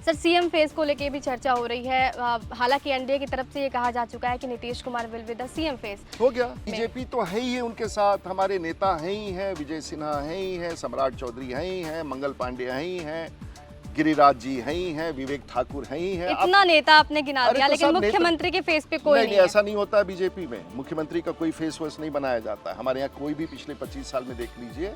Sir, CM phase को लेके भी चर्चा हो रही है। हालांकि एनडीए की तरफ से ये कहा जा चुका है कि Nitish Kumar will be the CM phase. हो गया, बीजेपी तो है ही है उनके साथ, हमारे नेता हैं ही हैं, विजय सिन्हा हैं ही हैं, सम्राट चौधरी हैं ही हैं, मंगल पांडे हैं ही हैं, गिरिराज जी हैं ही हैं, विवेक ठाकुर हैं ही हैं। इतना नेता आपने गिना दिया, लेकिन मुख्यमंत्री के फेस पे कोई नहीं, ऐसा नहीं होता है बीजेपी में। मुख्यमंत्री का कोई फेस वेस नहीं बनाया जाता है। हमारे यहाँ कोई भी पिछले 25 साल में देख लीजिए,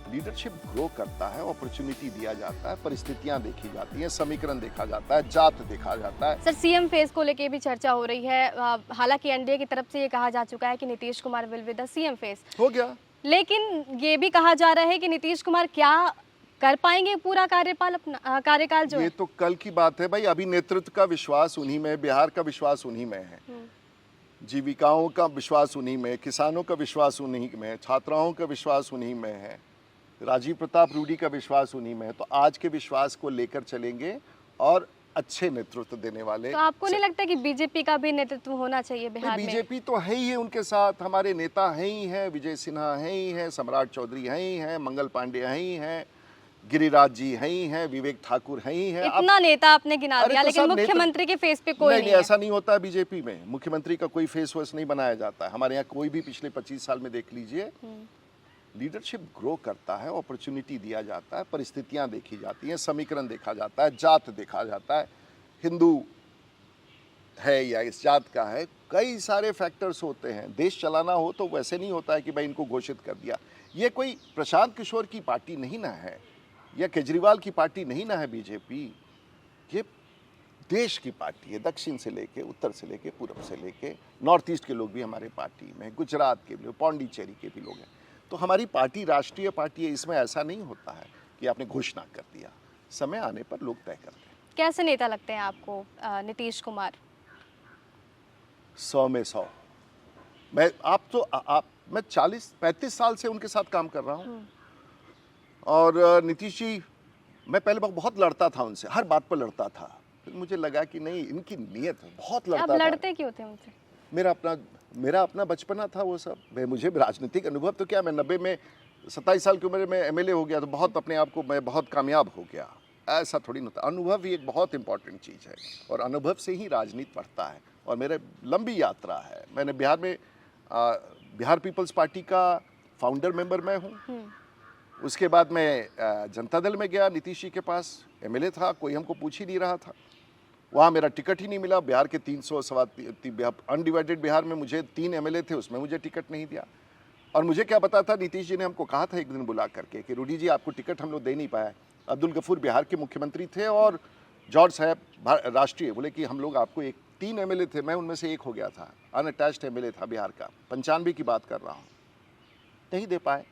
लीडरशिप ग्रो करता है, अपॉर्चुनिटी दिया जाता है, परिस्थितियां देखी जाती हैं, समीकरण देखा जाता है, जात देखा जाता है। सर, सीएम फेज को लेके भी चर्चा हो रही है। हालांकि एनडीए की तरफ से ये कहा जा चुका है कि Nitish Kumar will be the CM phase. हो गया, लेकिन ये भी कहा जा रहा है कि नीतीश कुमार क्या कर पाएंगे पूरा कार्यकाल जो ये तो कल की बात है भाई। अभी नेतृत्व का विश्वास उन्हीं में, बिहार का विश्वास उन्हीं में है, जीविकाओं का विश्वास उन्हीं में, किसानों का विश्वास उन्हीं में, छात्राओं का विश्वास उन्हीं में है, राजीव प्रताप रूडी का विश्वास उन्हीं में है। तो आज के विश्वास को लेकर चलेंगे और अच्छे नेतृत्व देने वाले। तो आपको नहीं लगता कि बीजेपी का भी नेतृत्व होना चाहिए बिहार में? बीजेपी तो है ही है उनके साथ, हमारे नेता हैं ही हैं, विजय सिन्हा हैं ही हैं, सम्राट चौधरी हैं ही हैं, मंगल पांडे हैं ही हैं, गिरिराज जी हैं ही हैं, विवेक ठाकुर हैं ही हैं। इतना नेता आपने गिना दिया, लेकिन मुख्यमंत्री के फेस पे कोई नहीं, ऐसा नहीं होता है बीजेपी में। मुख्यमंत्री का कोई फेस वेस नहीं बनाया जाता है। हमारे यहाँ कोई भी पिछले 25 साल में देख लीजिए, लीडरशिप ग्रो करता है, अपॉर्चुनिटी दिया जाता है, परिस्थितियां देखी जाती हैं, समीकरण देखा जाता है, जात देखा जाता है, हिंदू है या इस जात का है, कई सारे फैक्टर्स होते हैं। देश चलाना हो तो वैसे नहीं होता है कि भाई इनको घोषित कर दिया। ये कोई प्रशांत किशोर की पार्टी नहीं ना है, या केजरीवाल की पार्टी नहीं ना है बीजेपी। ये देश की पार्टी है, दक्षिण से लेके, उत्तर से लेके, पूर्व से लेके, नॉर्थ ईस्ट के लोग भी हमारे पार्टी में, गुजरात के भी, पौंडीचेरी के भी लोग हैं। तो हमारी पार्टी राष्ट्रीय पार्टी है, इसमें ऐसा नहीं होता है कि आपने घोषणा कर दिया, समय आने पर लोग तय करते हैं। कैसे नेता लगते हैं आपको नीतीश कुमार? 100 में 100। मैं 35 साल से उनके साथ काम कर रहा हूँ। और नीतीश जी, मैं पहले बहुत लड़ता था उनसे, हर बात पर लड़ता था। फिर मुझे लगा कि नहीं, इनकी नीयत है, बहुत लड़ता था। आप लड़ते क्यों थे उनसे? मेरा अपना बचपना था वो सब। मुझे राजनीतिक अनुभव तो क्या, मैं 90 में 27 साल की उम्र में एमएलए हो गया, तो बहुत अपने आप को मैं बहुत कामयाब हो गया, ऐसा थोड़ी ना था। अनुभव ही एक बहुत इंपॉर्टेंट चीज़ है, और अनुभव से ही राजनीति बढ़ता है। और मेरे लंबी यात्रा है। मैंने बिहार में बिहार पीपल्स पार्टी का फाउंडर मेंबर मैं हूँ। उसके बाद मैं जनता दल में गया, नीतीश जी के पास एमएलए था, कोई हमको पूछ ही नहीं रहा था। वहाँ मेरा टिकट ही नहीं मिला। बिहार के 300 अनडिवाइडेड बिहार में मुझे 3 एमएलए थे, उसमें मुझे टिकट नहीं दिया। और मुझे क्या पता था, नीतीश जी ने हमको कहा था एक दिन बुला करके कि रूडी जी, आपको टिकट हम लोग दे नहीं पाए। अब्दुल गफूर बिहार के मुख्यमंत्री थे और जॉर्ज साहब राष्ट्रीय, बोले कि हम लोग आपको 3 एमएलए थे, मैं उनमें से एक हो गया था, अनअटैच्ड एमएलए था बिहार का, 95 की बात कर रहा हूँ, नहीं दे पाए।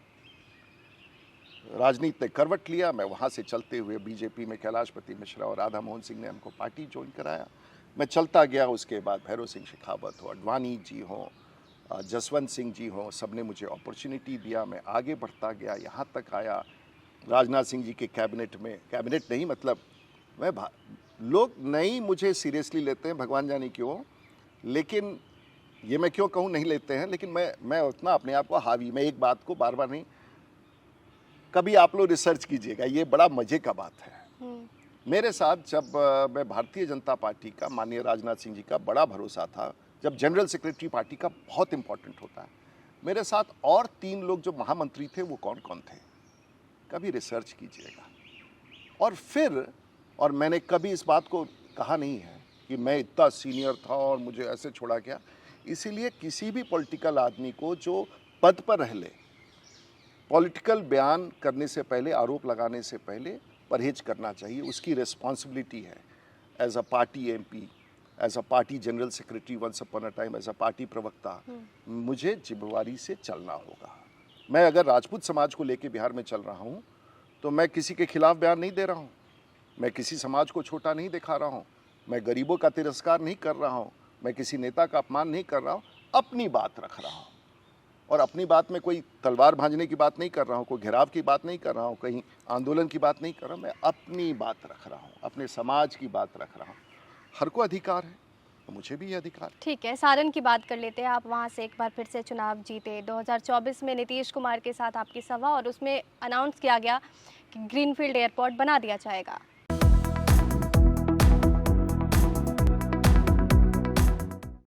राजनीति ने करवट लिया। मैं वहाँ से चलते हुए बीजेपी में कैलाशपति मिश्रा और राधा मोहन सिंह ने हमको पार्टी ज्वाइन कराया। मैं चलता गया। उसके बाद भैरव सिंह शेखावत हो, अडवाणी जी हो, जसवंत सिंह जी हो, सब ने मुझे अपॉर्चुनिटी दिया। मैं आगे बढ़ता गया, यहाँ तक आया। राजनाथ सिंह जी के कैबिनेट में, कैबिनेट नहीं मतलब मैं, लोग नहीं मुझे सीरियसली लेते हैं, भगवान जाने क्यों, लेकिन ये मैं क्यों कहूँ नहीं लेते हैं, लेकिन मैं उतना अपने आप को हावी, मैं एक बात को बार बार नहीं, कभी आप लोग रिसर्च कीजिएगा, ये बड़ा मजे का बात है। मेरे साथ जब मैं भारतीय जनता पार्टी का, माननीय राजनाथ सिंह जी का बड़ा भरोसा था, जब जनरल सेक्रेटरी पार्टी का बहुत इंपॉर्टेंट होता है, मेरे साथ और 3 लोग जो महामंत्री थे वो कौन कौन थे, कभी रिसर्च कीजिएगा। और फिर, और मैंने कभी इस बात को कहा नहीं है कि मैं इतना सीनियर था और मुझे ऐसे छोड़ा गया। इसीलिए किसी भी पॉलिटिकल आदमी को जो पद पर रह ले, पॉलिटिकल बयान करने से पहले, आरोप लगाने से पहले परहेज करना चाहिए। उसकी रिस्पॉन्सिबिलिटी है as a party MP, as a party general secretary once upon a time, as a party प्रवक्ता, मुझे जिम्मेवारी से चलना होगा। मैं अगर राजपूत समाज को लेके बिहार में चल रहा हूँ तो मैं किसी के खिलाफ बयान नहीं दे रहा हूँ, मैं किसी समाज को छोटा नहीं दिखा रहा हूँ, मैं गरीबों का तिरस्कार नहीं कर रहा हूँ, मैं किसी नेता का अपमान नहीं कर रहा हूँ, अपनी बात रख रहा हूँ। और अपनी बात में कोई तलवार भांजने की बात नहीं कर रहा हूँ, कोई घेराव की बात नहीं कर रहा हूँ, कहीं आंदोलन की बात नहीं कर रहा हूँ, मैं अपनी बात रख रहा हूँ, अपने समाज की बात रख रहा हूँ। हर को अधिकार है, तो मुझे भी ये अधिकार। ठीक है, सारण की बात कर लेते हैं। आप वहाँ से एक बार फिर से चुनाव जीते। 2024 में नीतीश कुमार के साथ आपकी सभा, और उसमें अनाउंस किया गया कि ग्रीनफील्ड एयरपोर्ट बना दिया जाएगा।